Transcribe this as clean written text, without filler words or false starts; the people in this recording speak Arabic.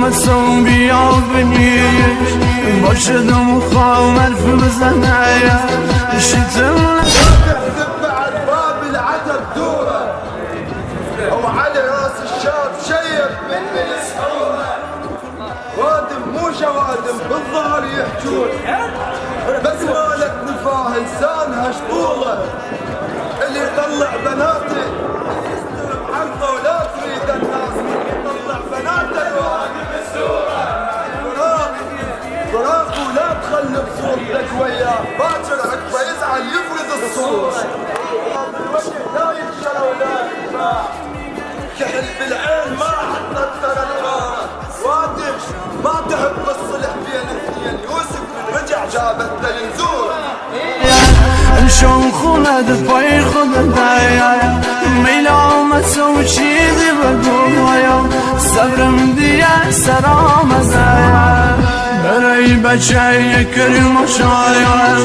مسو بیا بنیش باشدم خامر في بزنايا شتم بعد باب العتب دوره او على راس الشاب شيب من السحوره وادم مو شوادم بالظهر يحجون بس مالك نفاه لسانها شطوله اللي يطلع بناتي يستلم عرضه ولا تريد الناس يطلع بناته الواحد بالسوره فراق ولا تخلي بصوتك وياه باكر عقبه يزعل يفرد الصوت الوجه لا ينشر ولا يتباع كحل بالعين ما حطت ترى الغاره وادم ما تحب الصلح بين اثنين يوسف من رجع جابت تلنزور شون خلد باي خد دايا ميلا مسو شي بقويا صبرم ديا سلام زايا بري بچي كريم شايا